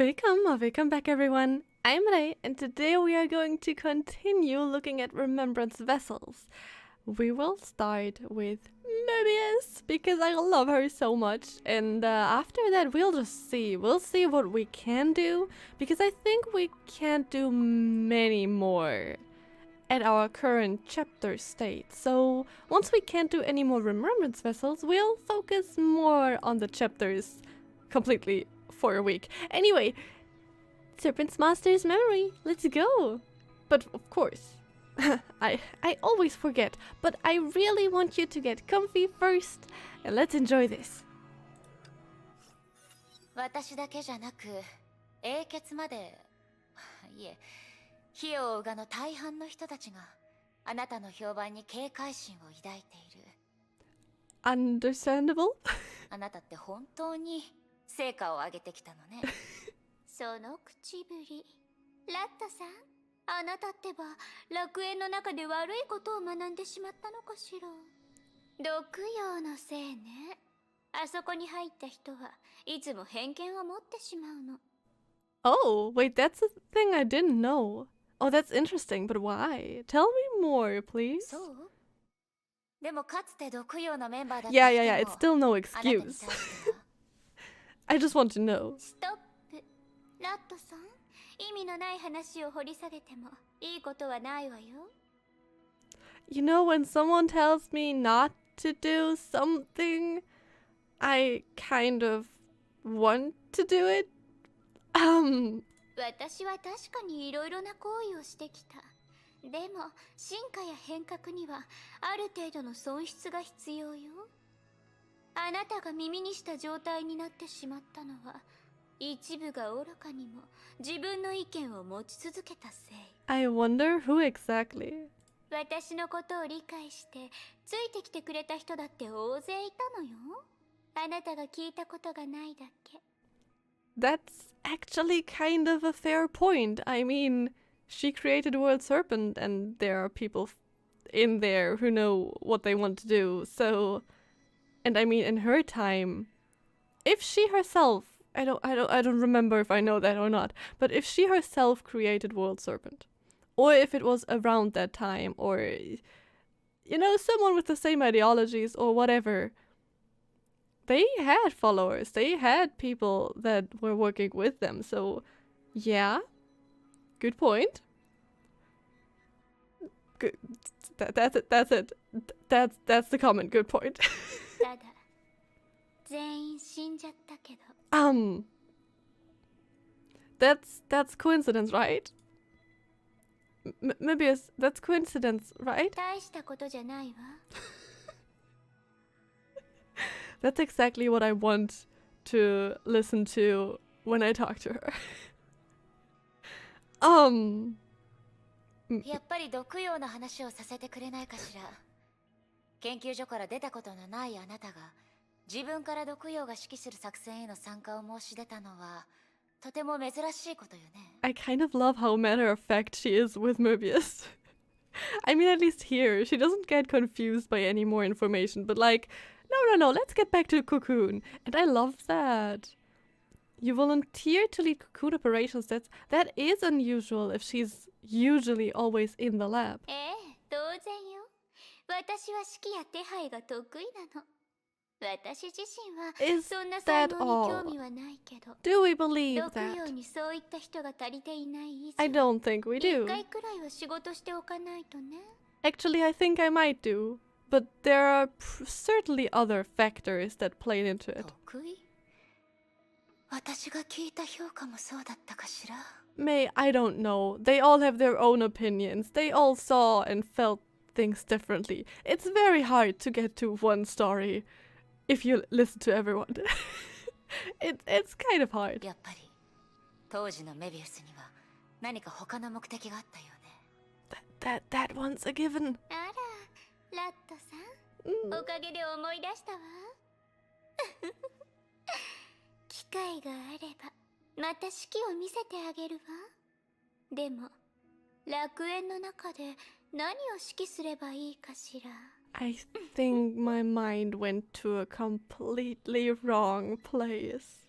Welcome back everyone. I'm Ray, and today we are going to continue looking at Remembrance vessels. We will start with Mobius, because I love her so much, and after that we'll just see. We'll see what we can do, because I think we can't do many more at our current chapter state. So once we can't do any more Remembrance vessels, we'll focus more on the chapters completely for a week. Anyway, Serpent's Master's Memory, let's go! But of course, I always forget, but I really want you to get comfy first, and let's enjoy this. 私だけじゃなく、永訣まで、いえ、火を追うがの大半の人たちがあなたの評判に警戒心を抱いている。Understandable? あなたって本当に成果を上げてきたのね。その口ぶり、ラッタさん、あなたってば楽園の中で悪いことを学んでしまったのかしら。毒藥のせいね。あそこに入った人はいつも偏見を持ってしまうの。Oh, wait, that's a thing I didn't know. Oh, that's interesting, but why? Tell me more, please. そう？でもかつて毒藥のメンバーだった人も Yeah, it's still no excuse. I just want to know. ストップ。ラットさん、意味のない話を掘り下げてもいいことはないわよ。You know, when someone tells me not to do something, I kind of want to do it. 私は確かにいろいろな行為をしてきた。でも進化や変革にはある程度の損失が必要よ。あなたが耳にした状態になってしまったのは一部が愚かにも自分の意見を持ち続けたせい。 I wonder who exactly. 私のことを理解してついてきてくれた人だって大勢いたのよ。あなたが聞いたことがないだけ。 That's actually kind of a fair point. I mean, she created World Serpent, and there are people in there who know what they want to do. So, and I mean, in her time, if she herself, I don't remember if I know that or not, but if she herself created World Serpent, or if it was around that time, or, you know, someone with the same ideologies or whatever, they had followers, they had people that were working with them, so yeah, good point. Good. That's it. That's the comment. Good point. ただ全員死んじゃったけど。That's coincidence, right? Mobius, that's coincidence, right? 大したことじゃないわ。That's exactly what I want to listen to when I talk to her. やっぱり毒药の話をさせてくれないかしら。研究所から出たことのないあなたが自分から毒藥が指揮する作戦への参加を申し出たのはとても珍しいことよね。I kind of love how matter of fact she is with Mobius. I mean, at least here, she doesn't get confused by any more information, but like, no, let's get back to Cocoon. And I love that. You volunteer to lead Cocoon operations. That is unusual if she's usually always in the lab. ええ、当然よ。私は指揮や手配が得意なの。私自身は Is そんな才 that 能に興 all? 味はないけど。 Do we believe 毒用 that? にそういった人が足りていない以上、 I don't think we 一 do. 回くらいは仕事しておかないとね。 Actually, I think I might do. But there are certainly other factors that played into it. 得意？私が聞いた評価もそうだったかしら。 May, I don't know. They all have their own opinions. They all saw and felt things differently. It's very hard to get to one story if you listen to everyone. It's kind of hard. やっぱり当時のメビウスには何か他の目的があったよね。That one's a given. あら、ラットさん、おかげで思い出したわ。機会があればまた式を見せてあげるわ。でも楽園の中で何を指揮すればいいかしら。 I think my mind went to a completely wrong place.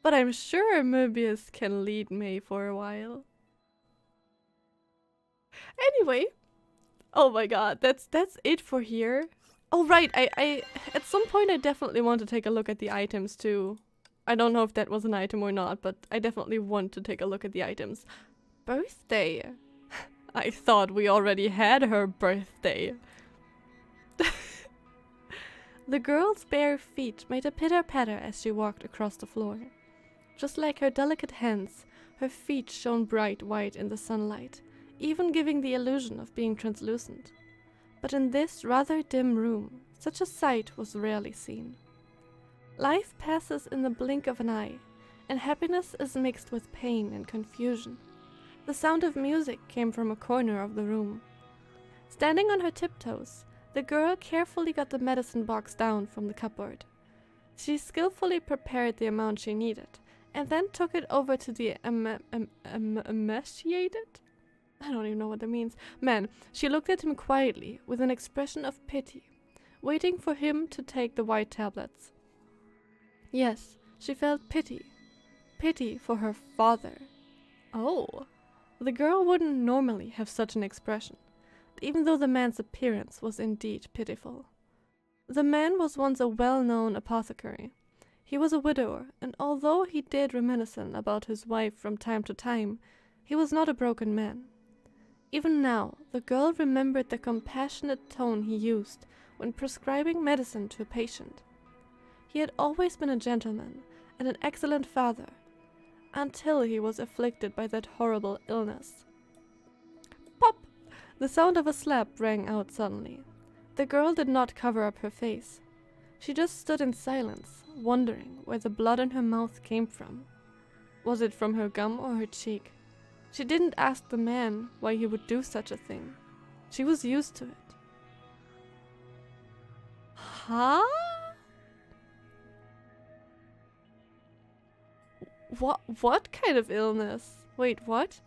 But I'm sure Mobius can lead me for a while. Anyway, oh my god, that's it for here. Oh right, I at some point I definitely want to take a look at the items too. I don't know if that was an item or not, but I definitely want to take a look at the items. Birthday. I thought we already had her birthday. The girl's bare feet made a pitter-patter as she walked across the floor. Just like her delicate hands, her feet shone bright white in the sunlight, even giving the illusion of being translucent. But in this rather dim room, such a sight was rarely seen. Life passes in the blink of an eye, and happiness is mixed with pain and confusion. The sound of music came from a corner of the room. Standing on her tiptoes, the girl carefully got the medicine box down from the cupboard. She skillfully prepared the amount she needed, and then took it over to the emaciated? I don't even know what that means. Man, she looked at him quietly, with an expression of pity, waiting for him to take the white tablets. Yes, she felt pity. Pity for her father. Oh, the girl wouldn't normally have such an expression, even though the man's appearance was indeed pitiful. The man was once a well-known apothecary. He was a widower, and although he did reminiscence about his wife from time to time, he was not a broken man. Even now, the girl remembered the compassionate tone he used when prescribing medicine to a patient. He had always been a gentleman and an excellent father, until he was afflicted by that horrible illness. Pop! The sound of a slap rang out suddenly. The girl did not cover up her face. She just stood in silence, wondering where the blood in her mouth came from. Was it from her gum or her cheek? She didn't ask the man why he would do such a thing. She was used to it. Huh? What kind of illness? Wait, what?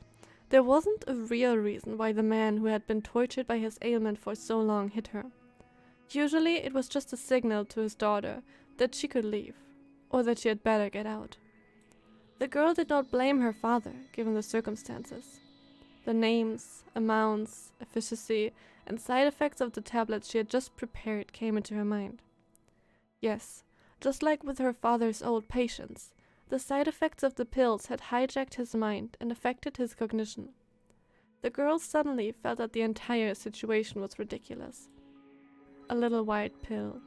There wasn't a real reason why the man who had been tortured by his ailment for so long hit her. Usually it was just a signal to his daughter that she could leave, or that she had better get out. The girl did not blame her father, given the circumstances. The names, amounts, efficacy, and side effects of the tablets she had just prepared came into her mind. Yes, just like with her father's old patients, the side effects of the pills had hijacked his mind and affected his cognition. The girl suddenly felt that the entire situation was ridiculous. A little white pill,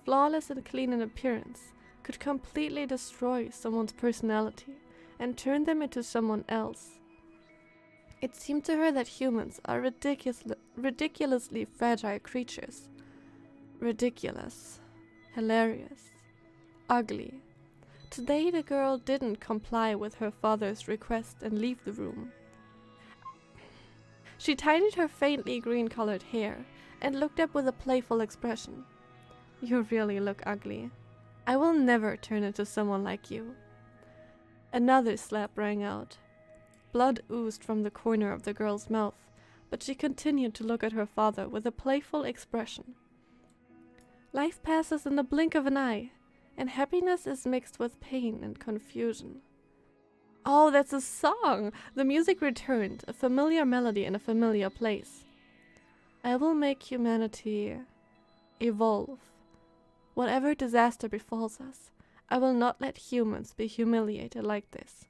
flawless and clean in appearance, could completely destroy someone's personality and turn them into someone else. It seemed to her that humans are ridiculously fragile creatures. Ridiculous, hilarious, ugly. Today the girl didn't comply with her father's request and leave the room. She tidied her faintly green-colored hair and looked up with a playful expression. You really look ugly. I will never turn into someone like you. Another slap rang out. Blood oozed from the corner of the girl's mouth, but she continued to look at her father with a playful expression. Life passes in the blink of an eye, and happiness is mixed with pain and confusion. Oh, that's a song! The music returned, a familiar melody in a familiar place. I will make humanity evolve. Whatever disaster befalls us, I will not let humans be humiliated like this.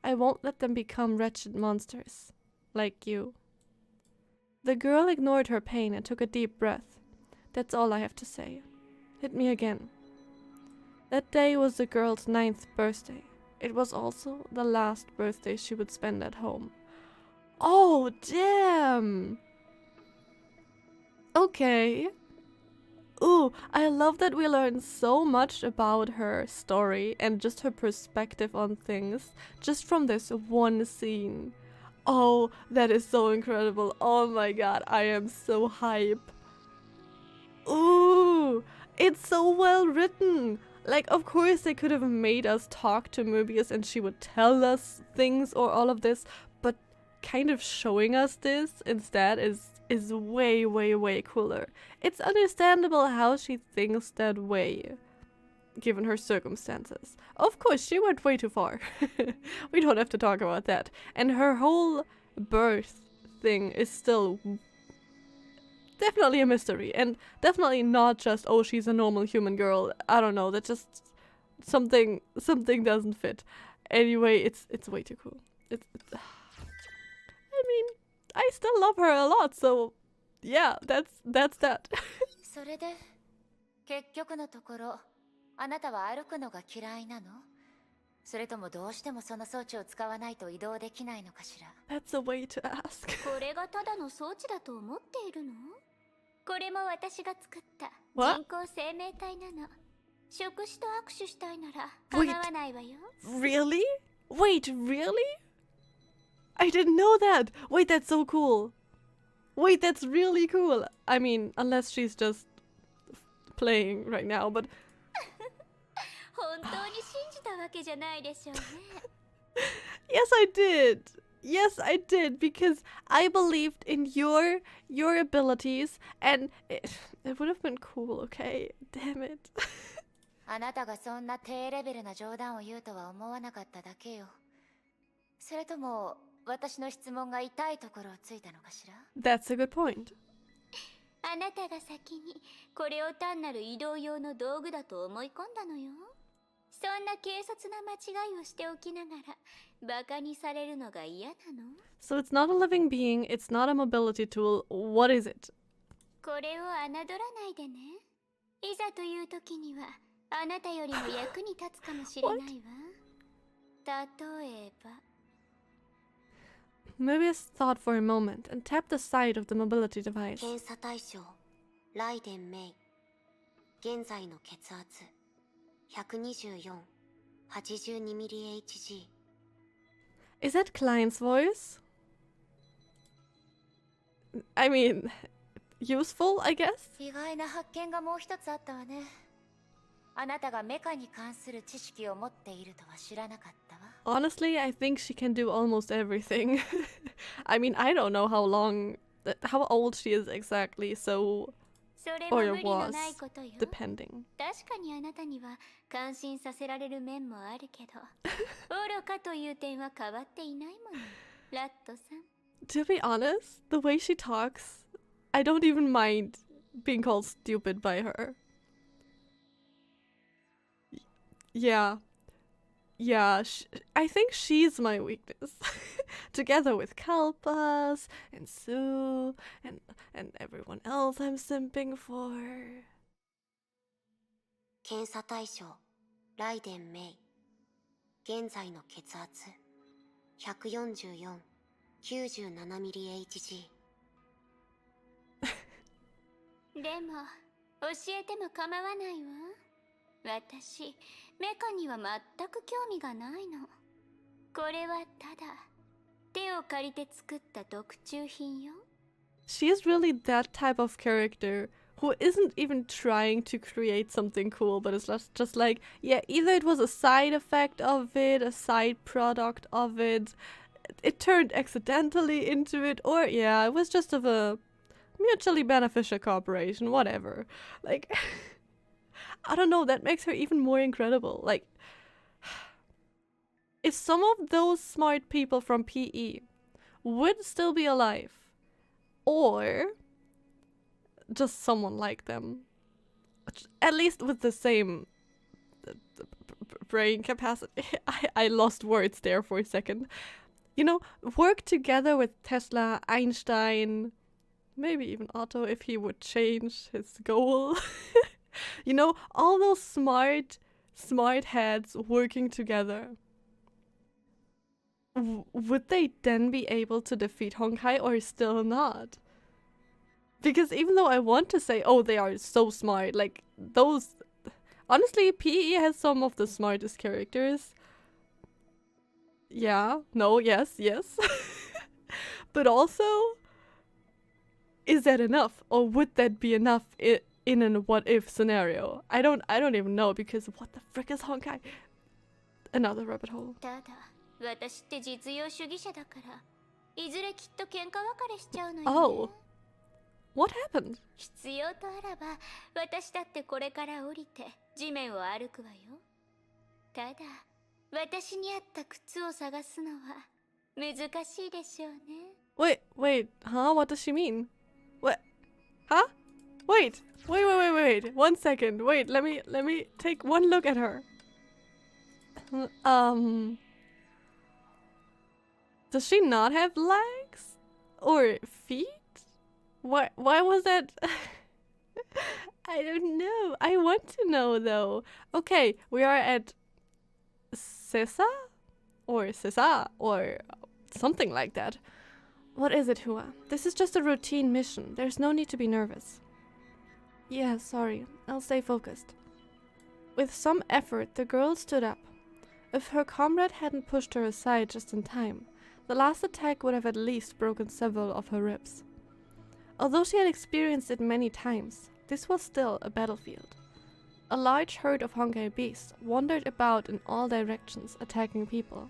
I won't let them become wretched monsters, like you. The girl ignored her pain and took a deep breath. That's all I have to say. Hit me again. That day was the girl's 9th birthday. It was also the last birthday she would spend at home. Oh, damn! Okay. Ooh, I love that we learned so much about her story and just her perspective on things just from this one scene. Oh, that is so incredible. Oh my god, I am so hype. Ooh, it's so well written. Like, of course they could have made us talk to Mobius and she would tell us things or all of this, but kind of showing us this instead is way cooler. It's understandable how she thinks that way. given her circumstances. Of course, she went way too far. We don't have to talk about that. And her whole birth thing is still definitely a mystery, and definitely not just, oh, she's a normal human girl. I don't know, that just something doesn't fit. Anyway, it's way too cool. It's I mean, I still love her a lot, so yeah, that's that. それで結局のところあなたは歩くのが嫌いなの？それともどうしてもその装置を使わないと移動できないのかしら？ That's a way to ask. これがただの装置だと思っているの？これも私が作った人工生命体なの。食事と握手したいなら構わないわよ。Really? Wait, really? I didn't know that. Wait, that's so cool. Wait, that's really cool. I mean, unless she's just playing right now, but 本当に信じたわけじゃないでしょうね。yes, I did. Yes, I did, because I believed in your abilities, and it would have been cool, okay? Damn it. あなたがそんな低レベルな冗談を言うとは思わなかっただけよ。それとも私の質問が痛いところをついたのかしら？ That's a good point. あなたが先にこれを単なる移動用の道具だと思い込んだのよ。そんな軽率な間違いをしておきながらバカにされるのが嫌なの？ So it's not a living being, it's not a mobility tool. What is it? これを侮らないでね。いざという時にはあなたよりも役に立つかもしれないわ。例えば。Mobius thought for a moment and tapped the side of the mobility device. 検査対象、ライデン・メイ。現在の血圧、124、82mHg。Is that Klein's voice? I mean, useful, I guess? 意外な発見がもう一つあったわね。あなたがメカに関する知識を持っているとは知らなかったわ。Honestly, I think she can do almost everything. I mean, I don't know how old she is exactly, so... それも無理のない was ことよ。 depending. 確かにあなたには感心させられる面もあるけど、愚かという点は変わっていないもの。ラットさん。To be honest, the way she talks, I don't even mind being called stupid by her. Yeah. Yeah, I think she's my weakness. Together with Kalpas and Sue and everyone else I'm simping for. 検査対象、ライデン・メイ。現在の血圧、144、97mHg。でも、教えても構わないわ。私、メカには全く興味がないの。これはただ、手を借りて作った特注品よ。She is really that type of character who isn't even trying to create something cool, but it's just like, yeah, either it was a side effect of it, a side product of it, it turned accidentally into it, or yeah, it was just of a mutually beneficial cooperation, whatever. Like, I don't know, that makes her even more incredible. Like, if some of those smart people from PE would still be alive, or just someone like them, at least with the same brain capacity. I lost words there for a second. You know, work together with Tesla, Einstein, maybe even Otto if he would change his goal. You know, all those smart heads working together. Would they then be able to defeat Honkai or still not? Because even though I want to say, oh, they are so smart, like those... Honestly, PE has some of the smartest characters. Yeah, no, yes. But also, is that enough? Or would that be enough in a what-if scenario? I don't even know, because what the frick is Honkai? Another rabbit hole. ただ、私って実用主義者だから、いずれきっと喧嘩別れしちゃうのよね。Oh. What happened? 必要とあらば、私だってこれから降りて地面を歩くわよ。ただ、私に合った靴を探すのは難しいでしょうね。Wait, huh? What does she mean? What? Huh? Wait. 1 second. Wait, let me take one look at her. Does she not have legs? Or feet? Why was that? I don't know. I want to know though. Okay, we are at Cesar? Or Cesar? Or something like that. What is it, Hua? This is just a routine mission. There's no need to be nervous. Yeah, sorry. I'll stay focused. With some effort, the girl stood up. If her comrade hadn't pushed her aside just in time, the last attack would have at least broken several of her ribs. Although she had experienced it many times, this was still a battlefield. A large herd of Honkai beasts wandered about in all directions, attacking people.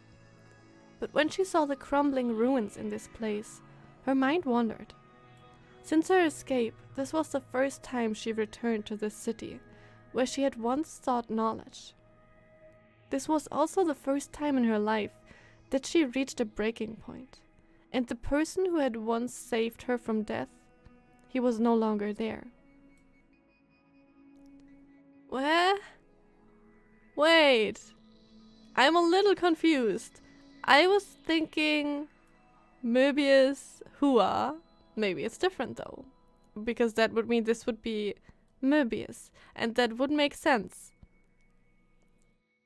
But when she saw the crumbling ruins in this place, her mind wandered. Since her escape, this was the first time she returned to this city, where she had once sought knowledge. This was also the first time in her life that she reached a breaking point, and the person who had once saved her from death, he was no longer there. What? Wait, I'm a little confused. I was thinking Mobius Hua. Maybe it's different though, because that would mean this would be Mobius, and that would make sense.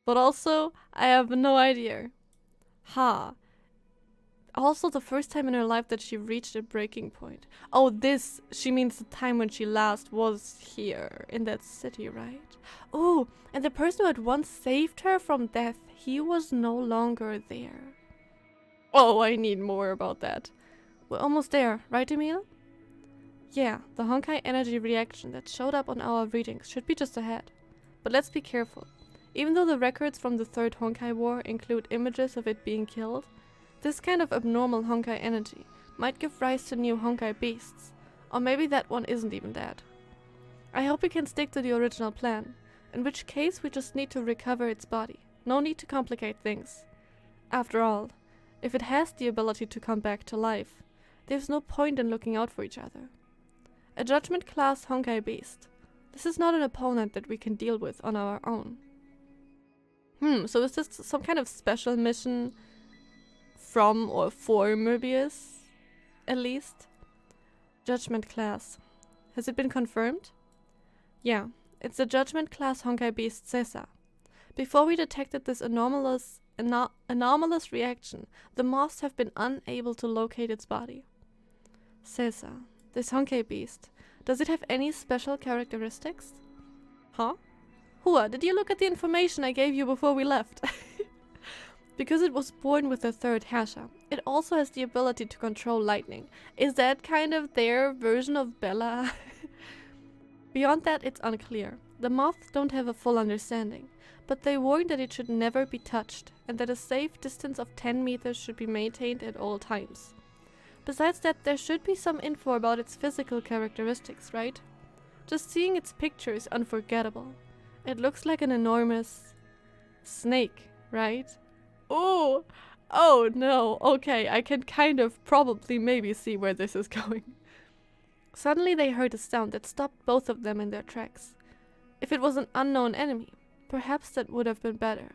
But also, I have no idea. Ha. Also the first time in her life that she reached a breaking point. Oh, this, she means the time when she last was here, in that city, right? Oh, and the person who had once saved her from death, he was no longer there. Oh, I need more about that. We're almost there, right, Emil? Yeah, the Honkai energy reaction that showed up on our readings should be just ahead. But let's be careful. Even though the records from the Third Honkai War include images of it being killed, this kind of abnormal Honkai energy might give rise to new Honkai beasts, or maybe that one isn't even dead. I hope we can stick to the original plan, in which case we just need to recover its body. No need to complicate things. After all, if it has the ability to come back to life, there's no point in looking out for each other. A Judgment class Honkai beast. This is not an opponent that we can deal with on our own. So is this some kind of special mission from or for Mobius, at least? Judgment class. Has it been confirmed? Yeah, it's the Judgment class Honkai beast Cesar. Before we detected this anomalous reaction, the moths have been unable to locate its body. Cesar, this Honkai beast, does it have any special characteristics? Huh? Hua, did you look at the information I gave you before we left? Because it was born with the third Hasha, it also has the ability to control lightning. Is that kind of their version of Bella? Beyond that, it's unclear. The moths don't have a full understanding, but they warn that it should never be touched, and that a safe distance of 10 meters should be maintained at all times. Besides that, there should be some info about its physical characteristics, right? Just seeing its picture is unforgettable. It looks like an enormous snake, right? Oh no, okay, I can kind of probably maybe see where this is going. Suddenly they heard a sound that stopped both of them in their tracks. If it was an unknown enemy, perhaps that would have been better.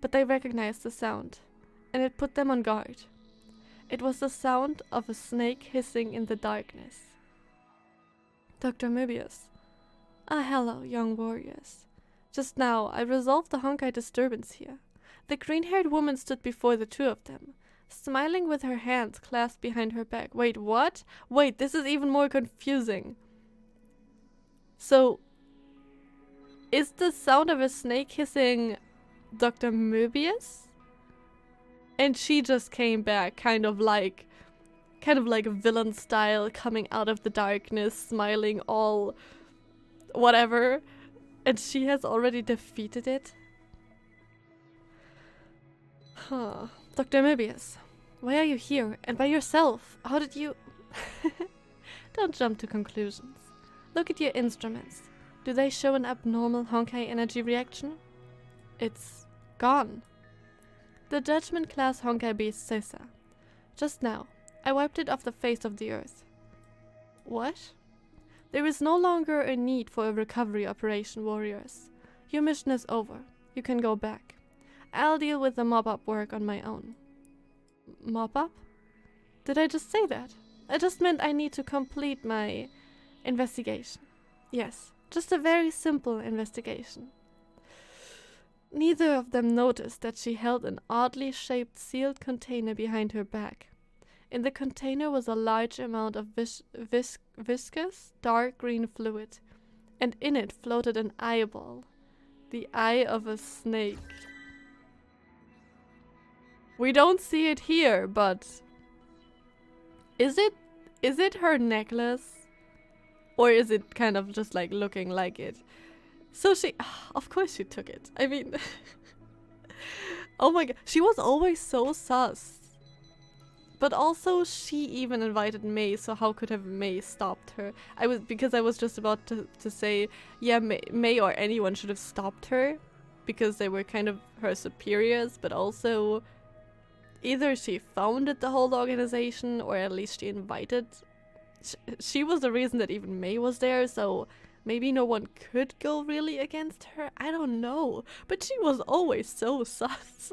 But they recognized the sound, and it put them on guard. It was the sound of a snake hissing in the darkness. Dr. Mobius. Hello, young warriors. Just now, I resolved the Honkai disturbance here. The green-haired woman stood before the two of them, smiling with her hands clasped behind her back. Wait, what? Wait, this is even more confusing. So, is the sound of a snake hissing Dr. Mobius? And she just came back, kind of like a villain style, coming out of the darkness, smiling all whatever. And she has already defeated it? Huh. Dr. Mobius, why are you here? And by yourself? How did you... Don't jump to conclusions. Look at your instruments. Do they show an abnormal Honkai energy reaction? It's gone. The Judgment class Honkai beast Cesar. Just now, I wiped it off the face of the earth. What? There is no longer a need for a recovery operation, warriors. Your mission is over. You can go back. I'll deal with the mop-up work on my own. Mop-up? Did I just say that? I just meant I need to complete my investigation. Yes, just a very simple investigation. Neither of them noticed that she held an oddly shaped sealed container behind her back. In the container was a large amount of viscous, dark green fluid, and in it floated an eyeball. The eye of a snake. We don't see it here, but... Is it her necklace? Or is it kind of just like looking like it? So she... Of course she took it. I mean... Oh my god. She was always so sus. But also she even invited May, so how could have May stopped her? Because I was just about to say, yeah, May or anyone should have stopped her. Because they were kind of her superiors, but also... Either she founded the whole organization, or at least she invited... She was the reason that even May was there, so... Maybe no one could go really against her? I don't know. But she was always so sus.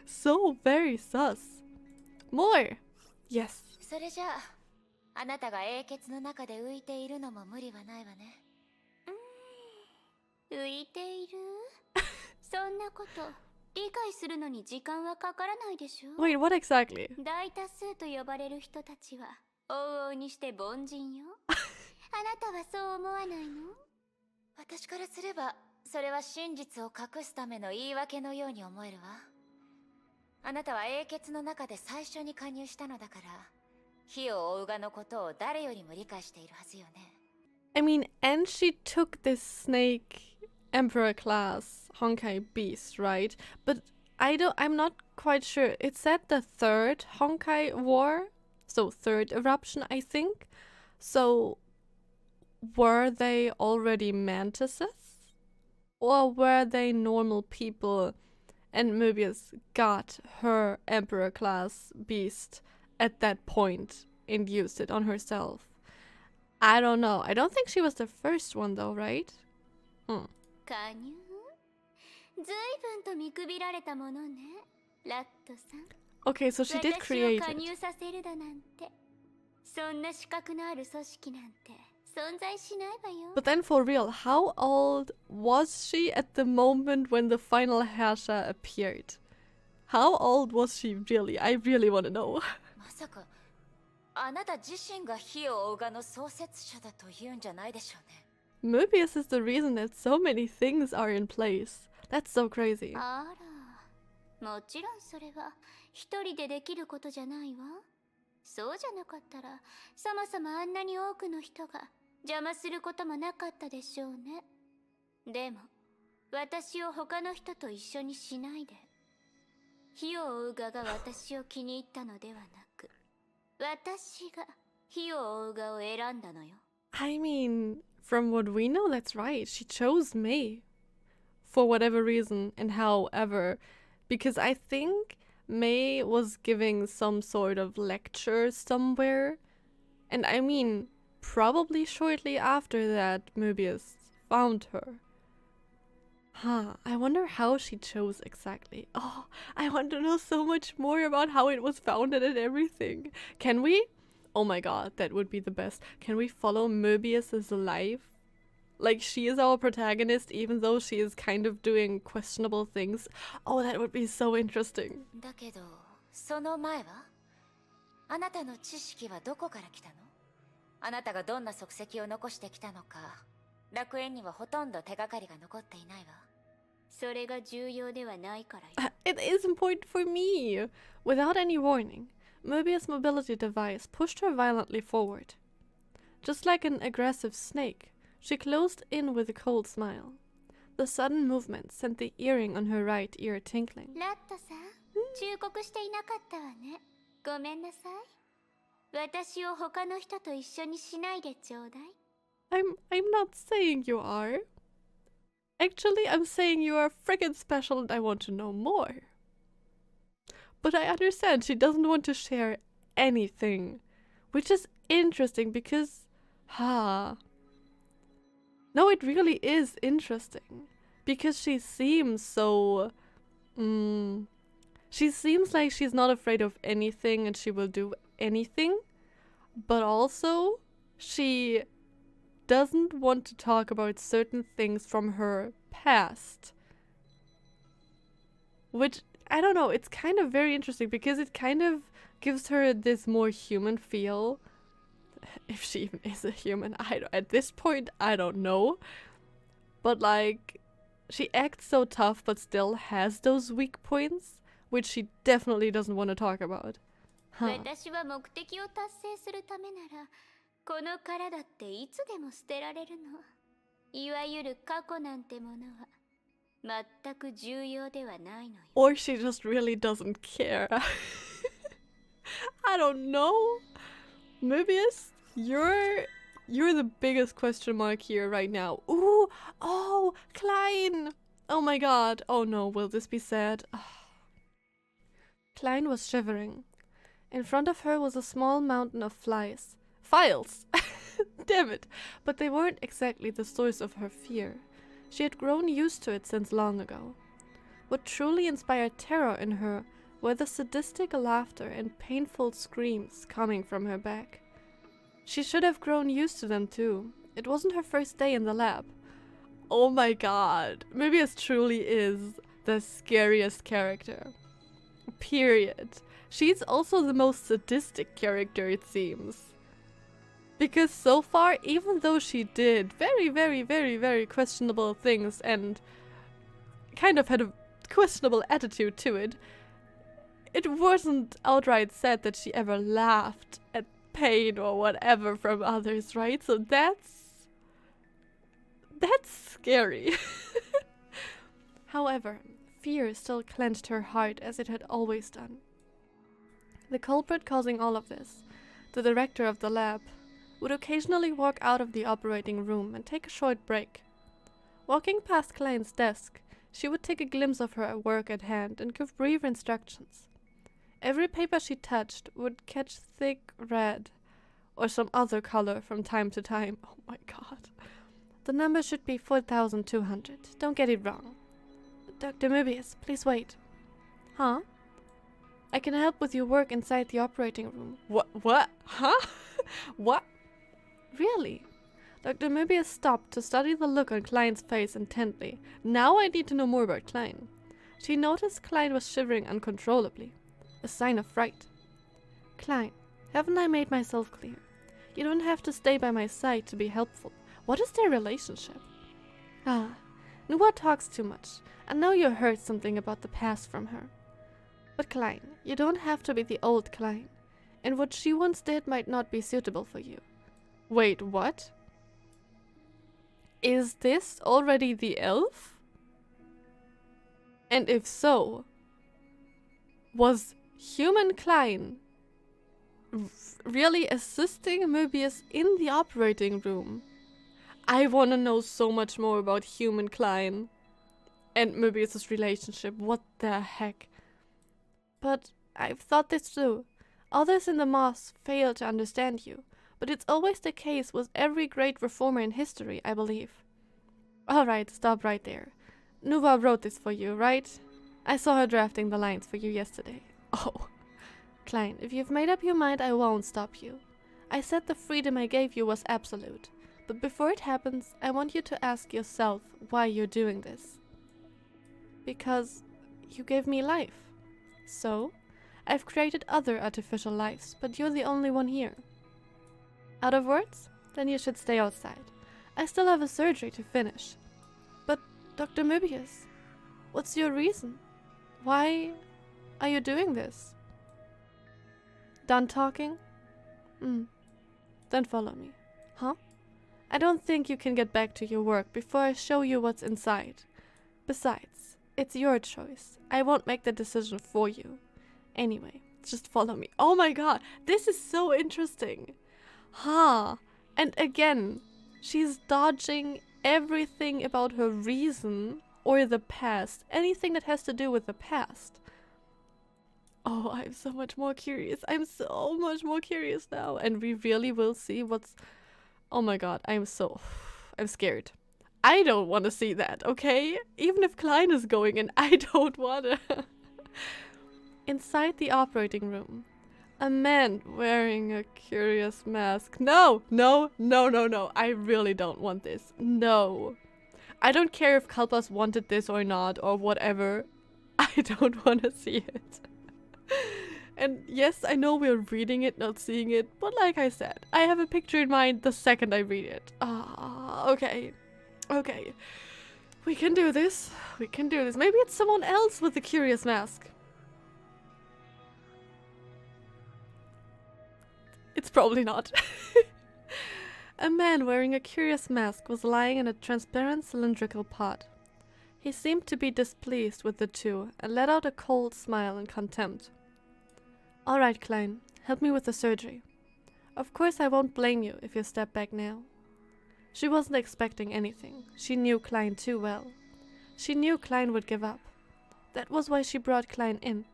So very sus. More! Yes. それじゃあ、あなたが英傑の中で浮いているのも無理はないわね。浮いているそんなこと理解するのに時間はかからないでしょ Wait, what exactly? 大多数と呼ばれる人たちは往々にして凡人よ。あなたはそう思わないの？私からすればそれは真実を隠すための言い訳のように思えるわ。あなたは英傑の中で最初に加入したのだから火を追うがのことを誰よりも理解しているはずよね。I mean, and she took this snake emperor class Honkai beast, right? But I'm not quite sure. It said the third Honkai war, so third eruption, I think. So were they already mantises? Or were they normal people and Mobius got her emperor class beast at that point and used it on herself? I don't know. I don't think she was the first one though, right? 加入？随分と見くびられたものね、ラットさん。 Okay, so she did create 私を加 it. 入させるだなんて、そんな資格のある組織なんて存在しないわよ。 But then for real, how old was she at the moment when the final Herrscher appeared? How old was she really? I really want to know. まさかあなた自身が火を追うがの創設者だと言うんじゃないでしょうね。 Mobius is the reason that so many things are in place. That's so crazy. あら、もちろんそれは一人でできることじゃないわ。そうじゃなかったら、そもそもあんなに多くの人が邪魔することもなかったでしょうね。でも、私を他の人と一緒にしないで。火を追う側が私を気に入ったのではなく、私が火を追う側を選んだのよ。I mean, from what we know, that's right. She chose May. For whatever reason and however. Because I think May was giving some sort of lecture somewhere. And I mean, probably shortly after that, Mobius found her. Huh, I wonder how she chose exactly. Oh, I want to know so much more about how it was founded and everything. Can we? Oh my god, that would be the best. Can we follow Mobius's life? Like, she is our protagonist, even though she is kind of doing questionable things. Oh, that would be so interesting. だけど、その前はあなたの知識はどこから来たの？あなたがどんな足跡を残してきたのか、楽園にはほとんど手がかりが残っていないわ。それが重要ではないからよ。It is important for me. Without any warning, Mobius' mobility device pushed her violently forward. Just like an aggressive snake, she closed in with a cold smile. The sudden movement sent the earring on her right ear tinkling. ラットさん、忠告していなかったわね。ごめんなさい。私を他の人と一緒にしないでちょうだい。I'm not saying you are. Actually, I'm saying you are friggin' special and I want to know more. But I understand she doesn't want to share anything, which is interesting because, no, it really is interesting because she seems so, she seems like she's not afraid of anything and she will do anything, but also she doesn't want to talk about certain things from her past. Which, I don't know, it's kind of very interesting because it kind of gives her this more human feel. If she even is a human, at this point, I don't know. But like, she acts so tough but still has those weak points, which she definitely doesn't want to talk about. 私は目的を達成するためならこの体っていつでも捨てられるの。いわゆる過去なんてものは全く重要ではないのよ。 Or she just really doesn't care. I don't know. Mobius, you're the biggest question mark here right now. Ooh, oh, Klein. Oh my god. Oh no, will this be sad? Klein was shivering. In front of her was a small mountain of flies. Files! Damn it! But they weren't exactly the source of her fear. She had grown used to it since long ago. What truly inspired terror in her were the sadistic laughter and painful screams coming from her back. She should have grown used to them too. It wasn't her first day in the lab. Oh my god. Mobius truly is the scariest character. Period. She's also the most sadistic character, it seems. Because so far, even though she did very, very, very, very questionable things and kind of had a questionable attitude to it, it wasn't outright said that she ever laughed at pain or whatever from others, right? So that's scary. However, fear still clenched her heart as it had always done. The culprit causing all of this, the director of the lab, would occasionally walk out of the operating room and take a short break. Walking past Klein's desk, she would take a glimpse of her work at hand and give brief instructions. Every paper she touched would catch thick red or some other color from time to time. Oh my god. The number should be 4,200. Don't get it wrong. Dr. Mobius, please wait. Huh? I can help with your work inside the operating room. What? Huh? What? Really? Dr. Mobius stopped to study the look on Klein's face intently. Now I need to know more about Klein. She noticed Klein was shivering uncontrollably, a sign of fright. Klein, haven't I made myself clear? You don't have to stay by my side to be helpful. What is their relationship? Nuwa talks too much. I know you heard something about the past from her. But Klein, you don't have to be the old Klein, and what she once did might not be suitable for you. Wait, what? Is this already the elf? And if so, was human Klein really assisting Mobius in the operating room? I want to know so much more about human Klein and Mobius' relationship. What the heck? But I've thought this through. Others in the Moss fail to understand you, but it's always the case with every great reformer in history, I believe. Alright, stop right there. Nuva wrote this for you, right? I saw her drafting the lines for you yesterday. Oh. Klein, if you've made up your mind, I won't stop you. I said the freedom I gave you was absolute, but before it happens, I want you to ask yourself why you're doing this. Because you gave me life. So, I've created other artificial lives, but you're the only one here. Out of words? Then you should stay outside. I still have a surgery to finish. But, Dr. Mobius, what's your reason? Why are you doing this? Done talking? Then follow me. Huh? I don't think you can get back to your work before I show you what's inside. Besides, it's your choice. I won't make the decision for you. Anyway, just follow me. Oh my god, this is so interesting. And again, She's dodging everything about her reason or the past. Anything that has to do with the past. Oh, I'm so much more curious. I'm so much more curious now. And we really will see what's... Oh my god, I'm scared. I don't want to see that, okay? Even if Klein is going in, I don't want to. Inside the operating room, a man wearing a curious mask. No, no, no, no, no. I really don't want this. No. I don't care if Kalpas wanted this or not or whatever. I don't want to see it. And yes, I know we're reading it, not seeing it, but like I said, I have a picture in mind the second I read it. Okay. Okay. We can do this. We can do this. Maybe it's someone else with the curious mask. It's probably not. A man wearing a curious mask was lying in a transparent cylindrical pot. He seemed to be displeased with the two and let out a cold smile in contempt. All right, Klein, help me with the surgery. Of course I won't blame you if you step back now. She wasn't expecting anything. She knew Klein too well. She knew Klein would give up. That was why she brought Klein in.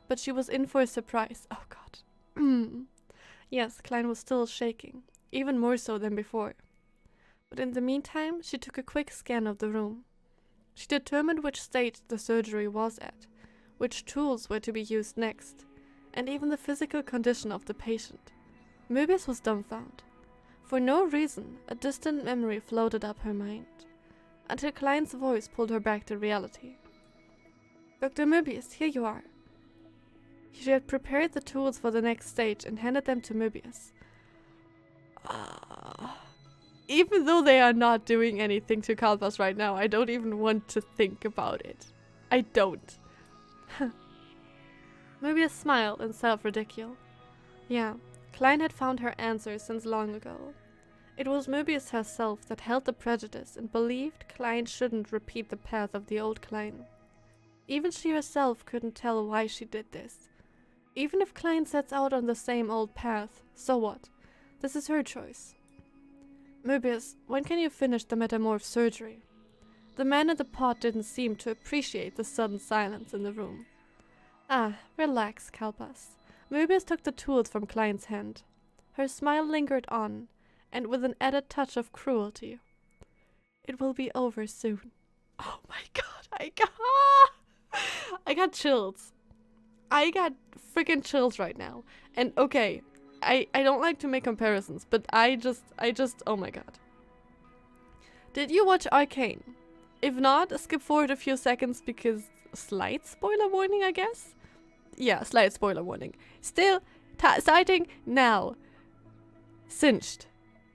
But she was in for a surprise. Oh god. Yes, Klein was still shaking, even more so than before. But in the meantime, she took a quick scan of the room. She determined which stage the surgery was at, which tools were to be used next, and even the physical condition of the patient. Mobius was dumbfounded. For no reason, a distant memory floated up her mind, until Klein's voice pulled her back to reality. Dr. Mobius, here you are. She had prepared the tools for the next stage and handed them to Mobius. Even though they are not doing anything to Kalpas right now, I don't even want to think about it. I don't. Mobius smiled in self-ridicule. Yeah, Klein had found her answer since long ago. It was Mobius herself that held the prejudice and believed Klein shouldn't repeat the path of the old Klein. Even she herself couldn't tell why she did this. Even if Klein sets out on the same old path, so what? This is her choice. Mobius, when can you finish the metamorph surgery? The man in the pot didn't seem to appreciate the sudden silence in the room. Relax, Kalpas. Mobius took the tools from Klein's hand. Her smile lingered on, and with an added touch of cruelty. It will be over soon. Oh my god, I got chills. I got freaking chills right now. And okay, I don't like to make comparisons, but I just, oh my god. Did you watch Arcane? If not, skip forward a few seconds because slight spoiler warning, I guess? Yeah, slight spoiler warning. Still, starting now. Singed.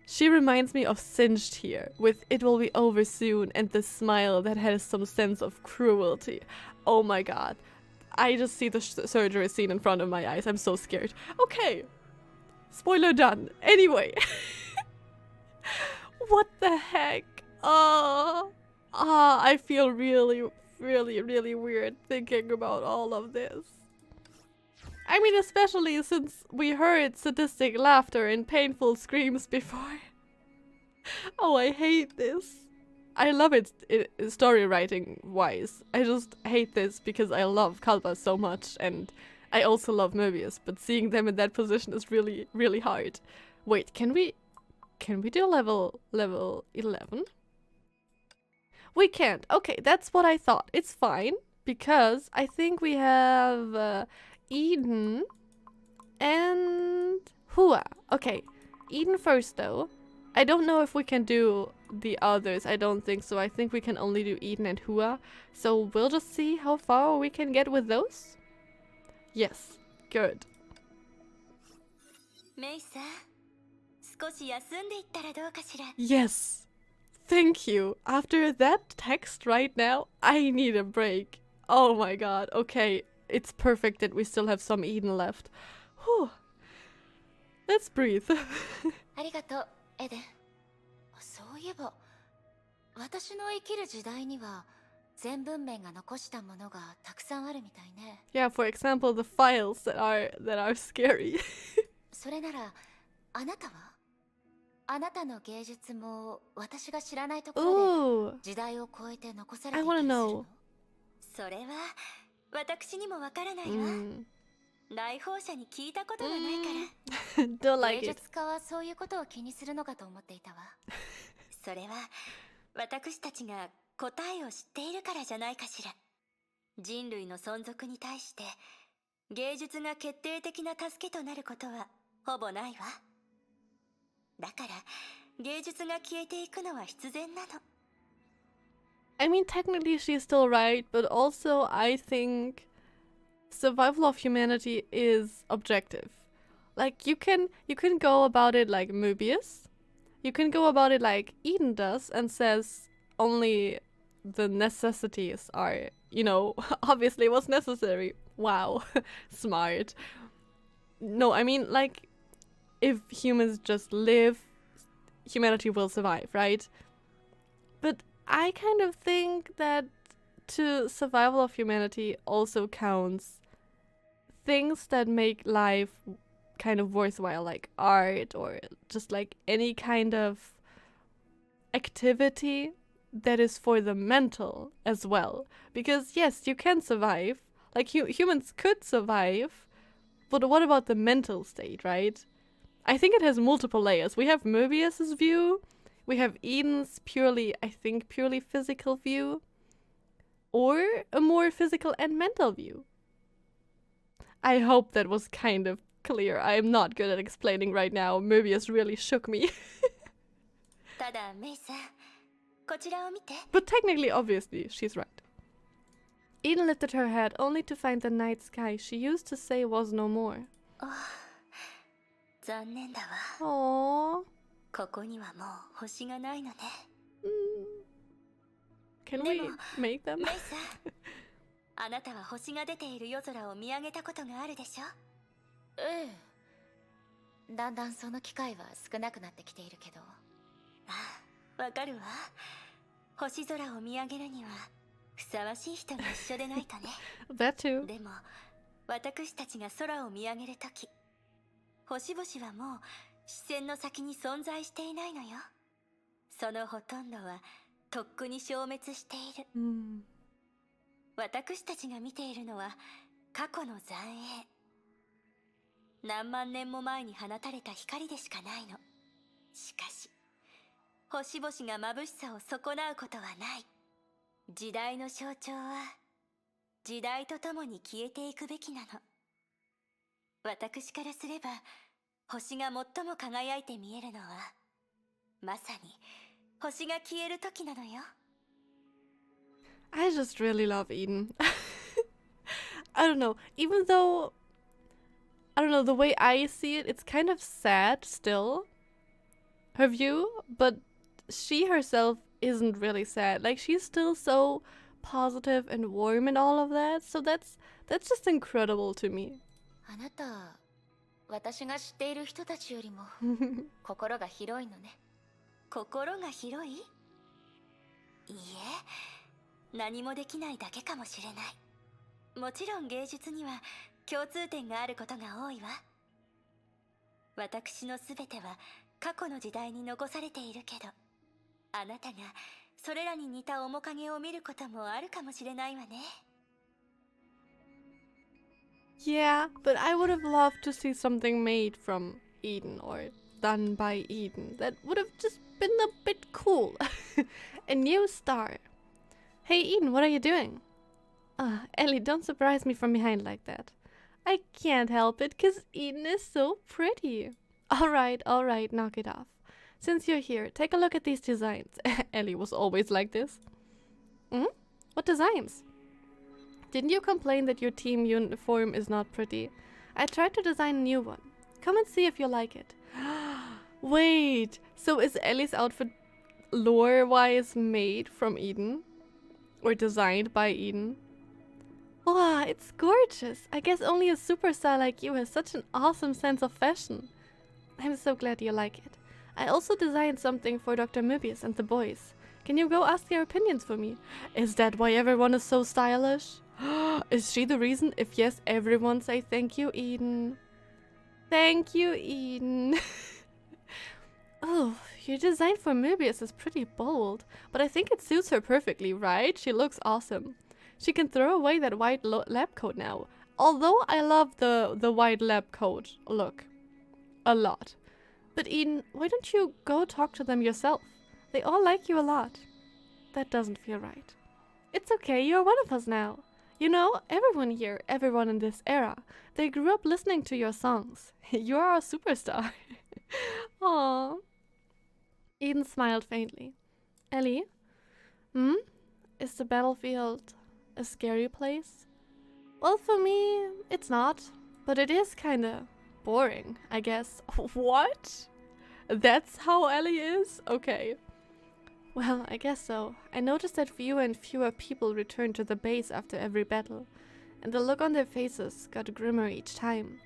She reminds me of Singed here, with it will be over soon and the smile that has some sense of cruelty. Oh my god. I just see the surgery scene in front of my eyes. I'm so scared. Okay. Spoiler done. Anyway. What the heck? I feel really, really, really weird thinking about all of this. I mean, especially since we heard sadistic laughter and painful screams before. Oh, I hate this. I love it, story writing wise. I just hate this because I love Kalpas so much and I also love Mobius, but seeing them in that position is really, really hard. Wait, can we do level 11? We can't. Okay, that's what I thought. It's fine because I think we have Eden and Hua. Okay, Eden first though. I don't know if we can do the others. I don't think so. I think we can only do Eden and Hua. So we'll just see how far we can get with those. Yes, good. Yes, thank you. After that text right now, I need a break. Oh my god, okay. It's perfect that we still have some Eden left. Whew. Let's breathe. エデン、そういえば私の生きる時代には全文面が残したものがたくさんあるみたいね。Yeah, for example, the files that are scary. それならあなたはあなたの芸術も私が知らないところ Ooh, で時代を超えて残され I ていた wanna りする know. の？それは私にもわからないわ。 Mm. 来訪者に聞いたことがないから。 Don't 芸 like it. 術家はそういうことを気にするのかと思っていたわ。それは私たちが答えを知っているからじゃないかしら。人類の存続に対して芸術が決定的な助けとなることはほぼないわ。だから芸術が消えていくのは必然なの。 I mean, technically she's still right, but also I think survival of humanity is objective. Like you can go about it like Mobius. You can go about it like Eden does and says only the necessities are, you know, obviously what's necessary. Wow. Smart. No, I mean like if humans just live, humanity will survive, right? But I kind of think that to survival of humanity also counts things that make life kind of worthwhile, like art or just like any kind of activity that is for the mental as well. Because yes, you can survive, like humans could survive, but what about the mental state, right? I think it has multiple layers. We have Mobius's view, we have Eden's purely, I think, purely physical view, or a more physical and mental view. I hope that was kind of clear. I am not good at explaining right now. Mobius really shook me. ただメイさん、こちらを見て。 But technically, obviously, she's right. Eden lifted her head only to find the night sky she used to say was no more. 残念だわ。 Aww. ここにはもう星がないのね。 Can we make them? メイさん、あなたは星が出ている夜空を見上げたことがあるでしょ？ええ。だんだんその機会は少なくなってきているけど。ああ、わかるわ。星空を見上げるにはふさわしい人が一緒でないとね。That too. でも私たちが空を見上げるとき、星々はもう視線の先に存在していないのよ。そのほとんどはとっくに消滅している。私たちが見ているのは過去の残影。何万年も前に放たれた光でしかないの。しかし星々が眩しさを損なうことはない。時代の象徴は時代とともに消えていくべきなの。私からすれば星が最も輝いて見えるのはまさに星が消える時なのよ。 I just really love Eden. I don't know. Even though, I don't know, the way I see it, it's kind of sad still. Her view, but she herself isn't really sad. Like, she's still so positive and warm and all of that. So that's just incredible to me. あなた、私が知っている人たちよりも心が広いのね。心が広い？いいえ、何もできないだけかもしれない。もちろん芸術には共通点があることが多いわ。私のすべては過去の時代に残されているけど、あなたがそれらに似た面影を見ることもあるかもしれないわね。 Yeah, but I would have loved to see something made from Eden or done by Eden. That would have just been a bit cool. A new star. Hey Eden, what are you doing? Ellie, don't surprise me from behind like that. I can't help it, 'cause Eden is so pretty. Alright, knock it off. Since you're here, take a look at these designs. Ellie was always like this. What designs? Didn't you complain that your team uniform is not pretty? I tried to design a new one. Come and see if you like it. Wait, so is Ellie's outfit lore-wise made from Eden? Or designed by Eden? Wow, it's gorgeous. I guess only a superstar like you has such an awesome sense of fashion. I'm so glad you like it. I also designed something for Dr. Mobius and the boys. Can you go ask their opinions for me? Is that why everyone is so stylish? Is she the reason? If yes, everyone say thank you, Eden. Thank you, Eden. Oh, your design for Mobius is pretty bold, but I think it suits her perfectly, right? She looks awesome. She can throw away that white lab coat now. Although I love the white lab coat look a lot. But Eden, why don't you go talk to them yourself? They all like you a lot. That doesn't feel right. It's okay, you're one of us now. You know, everyone here, everyone in this era, they grew up listening to your songs. You're our superstar. Aww. Eden smiled faintly. Ellie? Hmm? Is the battlefield a scary place? Well, for me, it's not. But it is kinda boring, I guess. What? That's how Ellie is? Okay. Well, I guess so. I noticed that fewer and fewer people returned to the base after every battle, and the look on their faces got grimmer each time.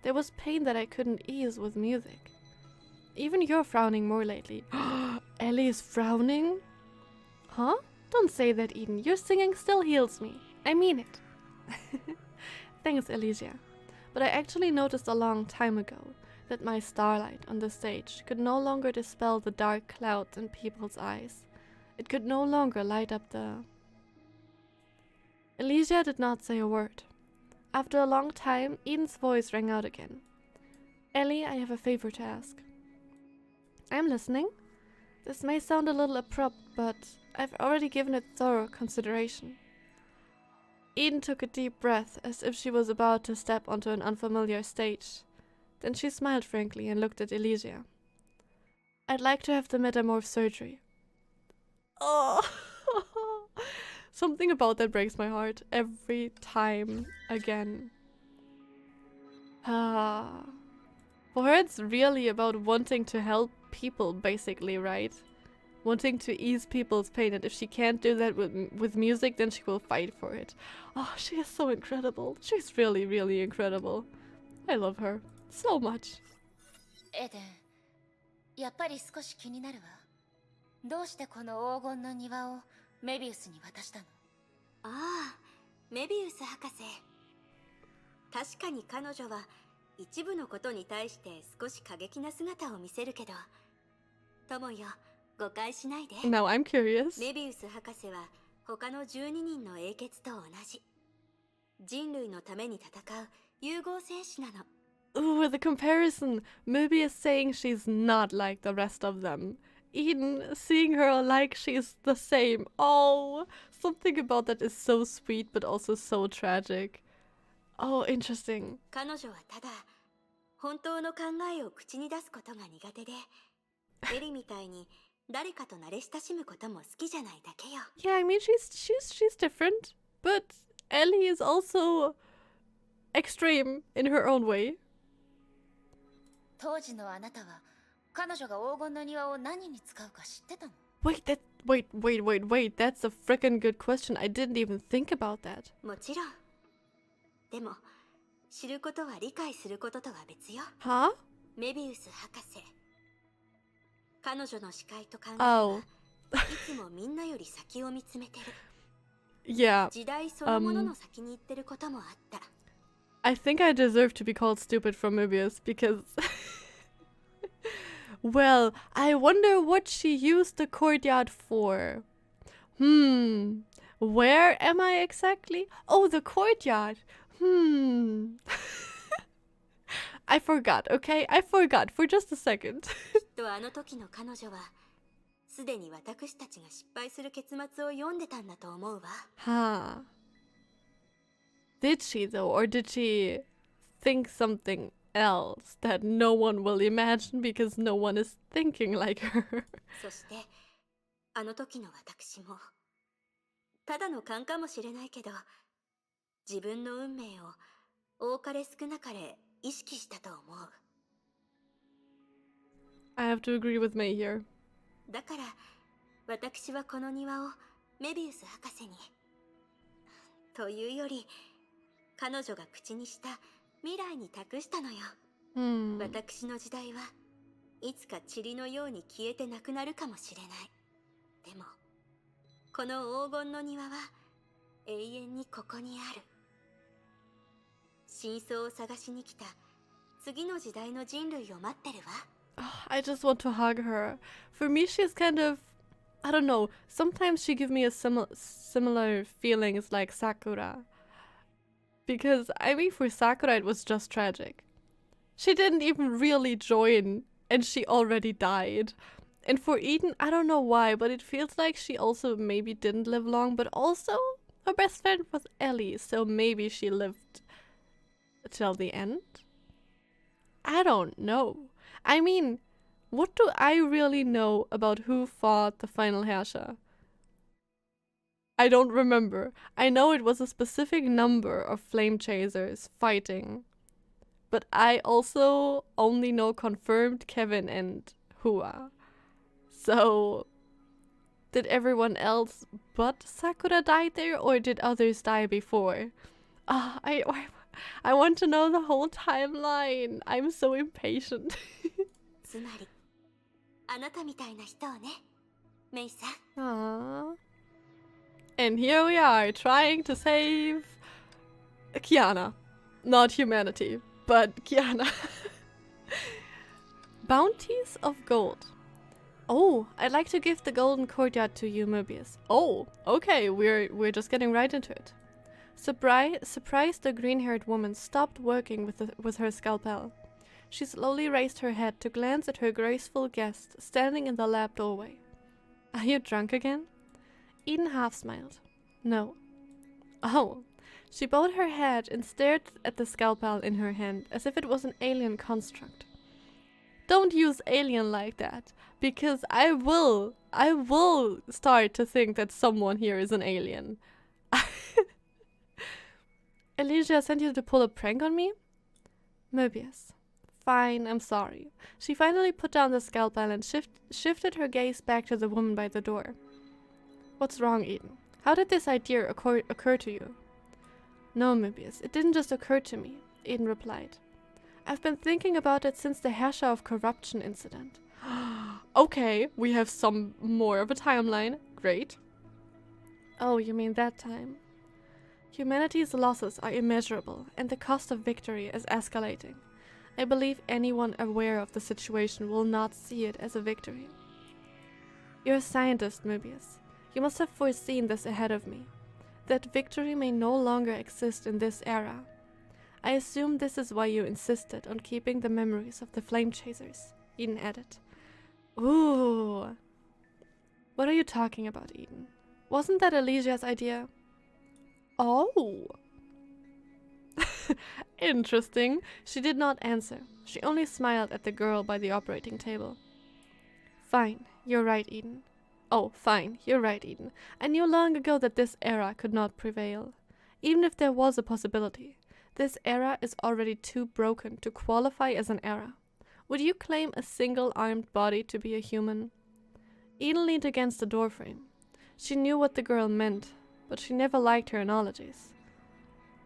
There was pain that I couldn't ease with music. Even you're frowning more lately. Ellie is frowning? Huh? Don't say that, Eden. Your singing still heals me. I mean it. Thanks, Elysia. But I actually noticed a long time ago that my starlight on the stage could no longer dispel the dark clouds in people's eyes. It could no longer light up the... Elysia did not say a word. After a long time, Eden's voice rang out again. Ellie, I have a favor to ask. I'm listening. This may sound a little abrupt, but I've already given it thorough consideration. Eden took a deep breath as if she was about to step onto an unfamiliar stage. Then she smiled frankly and looked at Elysia. I'd like to have the metamorph surgery. Oh, something about that breaks my heart every time again. For her, it's really about wanting to help people, basically, right? Wanting to ease people's pain, and if she can't do that with music, then she will fight for it. Oh, she is so incredible. She's really, really incredible. I love her so much. エデン、やっぱり少し気になるわ。どうしてこの黄金の庭をメビウスに渡したの？ああ、メビウス博士。確かに彼女は一部のことに対して少し過激な姿を見せるけど、友よ、誤解しないで。Now I'm curious. メビウス博士は他の12人の英傑と同じ。人類のために戦う融合戦士なの。Ooh, the comparison. Mobius saying she's not like the rest of them. Eden seeing her like she's the same. Oh, something about that is so sweet but also so tragic. Oh, interesting. 彼女はただ本当の考えを口に出すことが苦手で、エリみたいに誰かと慣れ親しむことも好きじゃないだけよ。Yeah, I mean she's different, but Ellie is also extreme in her own way. 当時のあなたは彼女が黄金の庭を何に使うか知ってたの？ Wait, that's a freaking good question. I didn't even think about that. もちろん。でも知ることは理解することとは別よ。Huh? メビウス博士。彼女の視界と考えはいつもみんなより先を見つめてる。Yeah. 時代そのものの先に行ってることもあった。I think I deserve to be called stupid from Mobius because... Well, I wonder what she used the courtyard for. Where am I exactly? Oh, the courtyard. I forgot, okay? I forgot for just a second. きっとあの時の彼女はすでに私たちが失敗する結末を読んでたんだと思うわ。Huh. Did she though, or did she think something else that no one will imagine because no one is thinking like her? そしてあの時の私もただの勘かもしれないけど、自分の運命を多かれ少なかれ意識したと思う。I have to agree with May here. だから私はこの庭をメビウス博士に、というより彼女が口にした未来に託したのよ。私の時代はいつか塵のように消えてなくなるかもしれない。でもこの黄金の庭は永遠にここにある。真相を探しに来た次の時代の人類を待ってるわ。I just want to hug her. For me, she's kind of, I don't know, sometimes she gives me a similar feelings like Sakura. Because, I mean, for Sakura it was just tragic. She didn't even really join, and she already died. And for Eden, I don't know why, but it feels like she also maybe didn't live long, but also her best friend was Ellie, so maybe she lived till the end? I don't know. I mean, what do I really know about who fought the final Herrscher? I don't remember. I know it was a specific number of flame chasers fighting. But I also only know confirmed Kevin and Hua. So, did everyone else but Sakura die there, or did others die before? I want to know the whole timeline. I'm so impatient. つまりあなたみたいな人をね、メイさん。 Aww. And here we are, trying to save Kiana. Not humanity, but Kiana. Bounties of gold. Oh, I'd like to give the golden courtyard to you, Mobius. Oh, okay, we're just getting right into it. Surprised, the green-haired woman stopped working with her scalpel. She slowly raised her head to glance at her graceful guest standing in the lab doorway. Are you drunk again? Eden half smiled. No. Oh. She bowed her head and stared at the scalpel in her hand as if it was an alien construct. Don't use alien like that, because I will start to think that someone here is an alien. Elysia sent you to pull a prank on me? Mobius. Fine, I'm sorry. She finally put down the scalpel and shifted her gaze back to the woman by the door. What's wrong, Eden? How did this idea occur to you? No, Mobius, it didn't just occur to me, Eden replied. I've been thinking about it since the Herrscher of Corruption incident. Okay, we have some more of a timeline. Great. Oh, you mean that time? Humanity's losses are immeasurable, and the cost of victory is escalating. I believe anyone aware of the situation will not see it as a victory. You're a scientist, Mobius. You must have foreseen this ahead of me. That victory may no longer exist in this era. I assume this is why you insisted on keeping the memories of the flame chasers, Eden added. Ooh. What are you talking about, Eden? Wasn't that Elysia's idea? Oh. Interesting. She did not answer. She only smiled at the girl by the operating table. Fine, you're right, Eden. Oh, fine, you're right, Eden. I knew long ago that this era could not prevail. Even if there was a possibility, this era is already too broken to qualify as an era. Would you claim a single-armed body to be a human? Eden leaned against the doorframe. She knew what the girl meant, but she never liked her analogies.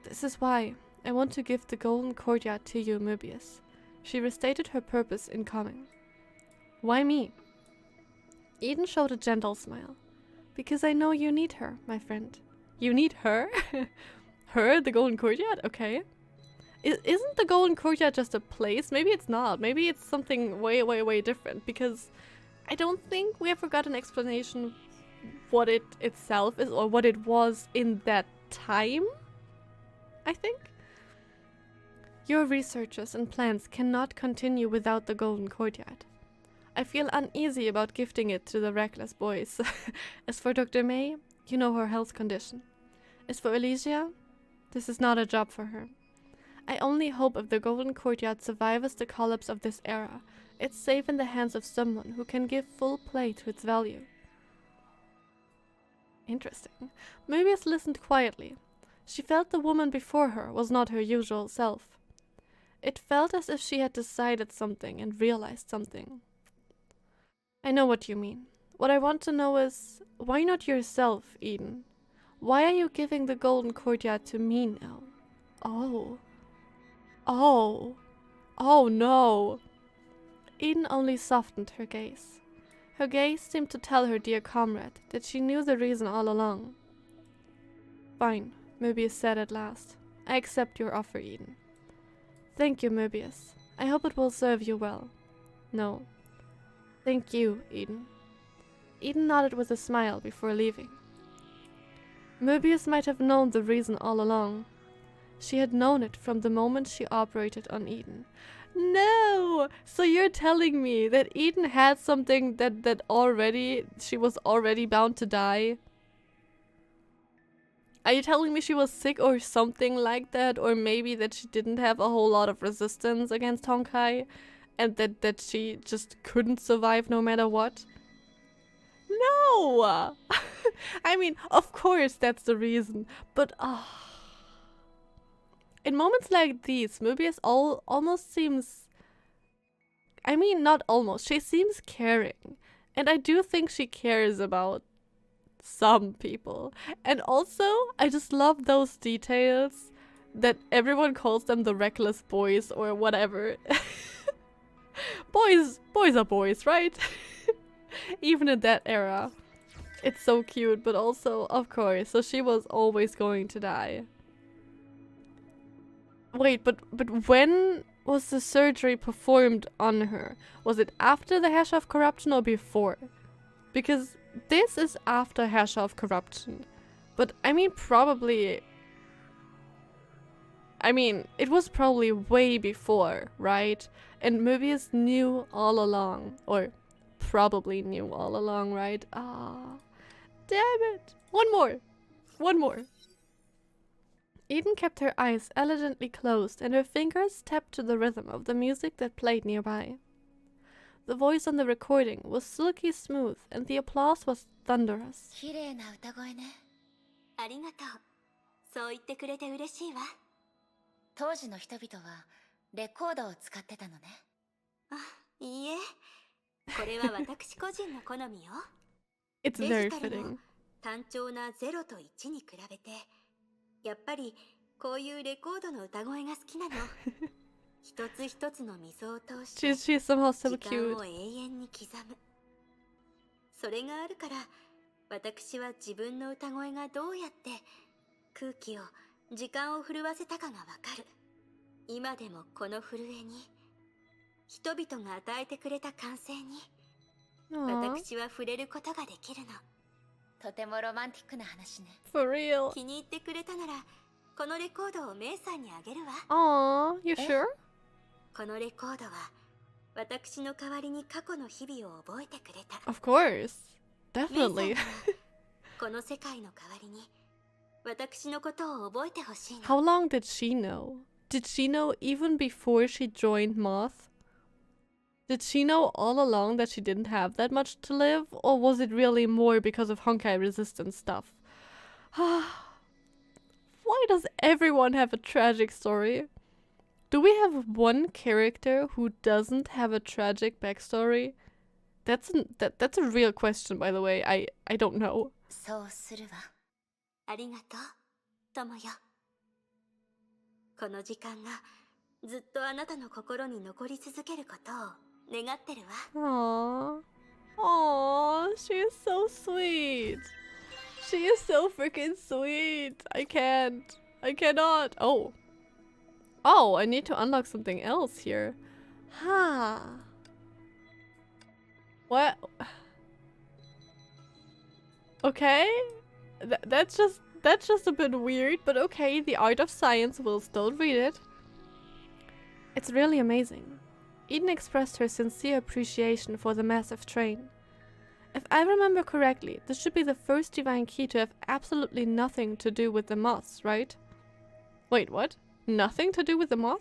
This is why I want to give the golden courtyard to you, Mobius. She restated her purpose in coming. Why me? Eden showed a gentle smile. Because I know you need her, my friend. You need her? Her, the golden courtyard? Okay. Isn't the golden courtyard just a place? Maybe it's not. Maybe it's something way, way, way different. Because I don't think we ever got an explanation what it itself is or what it was in that time, I think. Your researches and plans cannot continue without the golden courtyard. I feel uneasy about gifting it to the reckless boys. As for Dr. May, you know her health condition. As for Elysia, this is not a job for her. I only hope if the golden courtyard survives the collapse of this era, it's safe in the hands of someone who can give full play to its value. Interesting. Mobius listened quietly. She felt the woman before her was not her usual self. It felt as if she had decided something and realized something. I know what you mean. What I want to know is, why not yourself, Eden? Why are you giving the golden courtyard to me now? Oh. Oh. Oh no. Eden only softened her gaze. Her gaze seemed to tell her dear comrade that she knew the reason all along. Fine, Mobius said at last. I accept your offer, Eden. Thank you, Mobius. I hope it will serve you well. No. Thank you, Eden. Eden nodded with a smile before leaving. Mobius might have known the reason all along. She had known it from the moment she operated on Eden. No! So you're telling me that Eden had something that already, she was already bound to die? Are you telling me she was sick or something like that? Or maybe that she didn't have a whole lot of resistance against Honkai? And that she just couldn't survive no matter what? No! I mean, of course that's the reason. But, in moments like these, Mobius almost seems... I mean, not almost. She seems caring. And I do think she cares about some people. And also, I just love those details that everyone calls them the reckless boys or whatever. Boys are boys, right? Even in that era. It's so cute, but also, of course, so she was always going to die. Wait, but when was the surgery performed on her? Was it after the Hash of Corruption or before? Because this is after Hash of Corruption. But I mean, probably... I mean, it was probably way before, right? And Mobius knew all along. Or probably knew all along, right? Ah, damn it. One more. Eden kept her eyes elegantly closed and her fingers tapped to the rhythm of the music that played nearby. The voice on the recording was silky smooth and the applause was thunderous. 綺麗な歌声ね。ありがとう。そう言ってくれて嬉しいわ。当時の人々はレコードを使ってたのね。あ、いいえ。これは私個人の好みよ。It's very fitting. 単調な0と1に比べて、やっぱりこういうレコードの歌声が好きなの。一つ一つの溝を通して、She's somehow so 時間 cute. を永遠に刻む。それがあるから、私は自分の歌声がどうやって空気を、時間を震わせたかがわかる。今でもこの震えに、人々が与えてくれた歓声に、私は触れることができるの。とてもロマンティックな話ね。For real. 気に入ってくれたなら、このレコードをメイさんにあげるわ。Aww, you sure? このレコードは、私の代わりに過去の日々を覚えてくれた。Of course. メイ Definitely. さんはこの世界の代わりに、私のことを覚えてほしいの。How long did she know? Did she know even before she joined Moth? Did she know all along that she didn't have that much to live? Or was it really more because of Honkai resistance stuff? Why does everyone have a tragic story? Do we have one character who doesn't have a tragic backstory? That's a real question, by the way. I don't know. そうするわ。ありがとう、友よ。この時間がずっとあなたの心に残り続けることを願ってるわ。Aww, she is so sweet. She is so freaking sweet. I cannot. Oh, I need to unlock something else here. What? Okay, that's just a bit weird, but okay, the art of science, will still read it. It's really amazing. Eden expressed her sincere appreciation for the massive train. If I remember correctly, this should be the first divine key to have absolutely nothing to do with the moths, right? Wait, what? Nothing to do with the moth?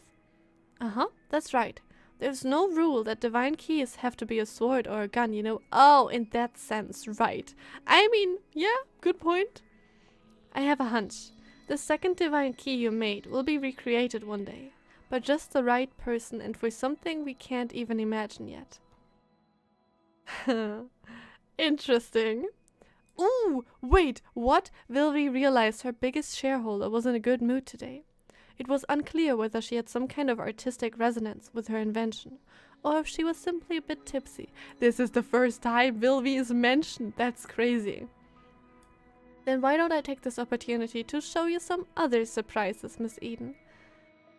Uh-huh, that's right. There's no rule that divine keys have to be a sword or a gun, you know? Oh, in that sense, right. I mean, yeah, good point. I have a hunch. The second divine key you made will be recreated one day, by just the right person and for something we can't even imagine yet. Interesting. Ooh, wait, what? Vilvi realized her biggest shareholder was in a good mood today. It was unclear whether she had some kind of artistic resonance with her invention, or if she was simply a bit tipsy. This is the first time Vilvi is mentioned. That's crazy. Then why don't I take this opportunity to show you some other surprises, Miss Eden?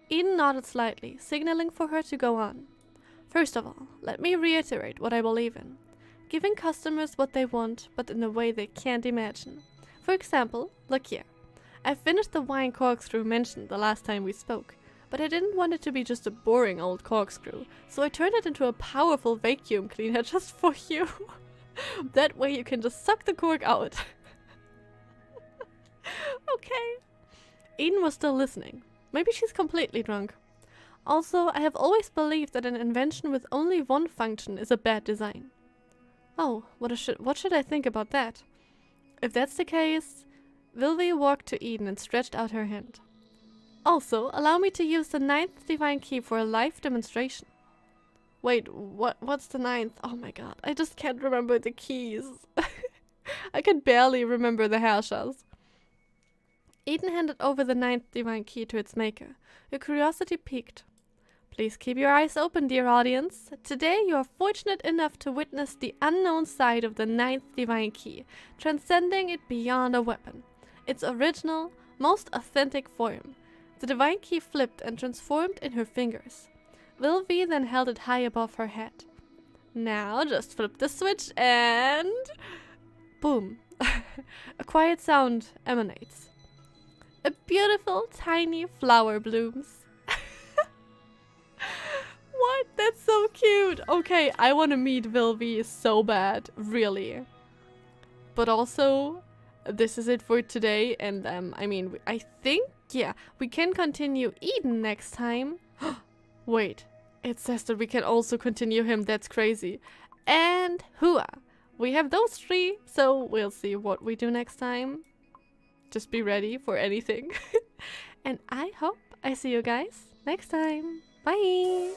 Eden nodded slightly, signaling for her to go on. First of all, let me reiterate what I believe in. Giving customers what they want, but in a way they can't imagine. For example, look here. I finished the wine corkscrew mentioned the last time we spoke, but I didn't want it to be just a boring old corkscrew, so I turned it into a powerful vacuum cleaner just for you. That way you can just suck the cork out. Okay. Eden was still listening. Maybe she's completely drunk. Also, I have always believed that an invention with only one function is a bad design. Oh, what should I think about that? If that's the case, Vilvi walked to Eden and stretched out her hand. Also, allow me to use the 9th divine key for a live demonstration. Wait, what's the 9th? Oh my god, I just can't remember the keys. I can barely remember the hashas. Eden handed over the 9th divine key to its maker. Her curiosity piqued. Please keep your eyes open, dear audience. Today you are fortunate enough to witness the unknown side of the 9th divine key, transcending it beyond a weapon. Its original, most authentic form. The divine key flipped and transformed in her fingers. Vilvi then held it high above her head. Now just flip the switch and... boom. A quiet sound emanates. A beautiful tiny flower blooms. What? That's so cute. Okay, I want to meet Vilvi so bad. Really. But also, this is it for today. And I mean, I think, yeah, we can continue Eden next time. Wait, it says that we can also continue him. That's crazy. And Hua. We have those 3, so we'll see what we do next time. Just be ready for anything. And I hope I see you guys next time. Bye!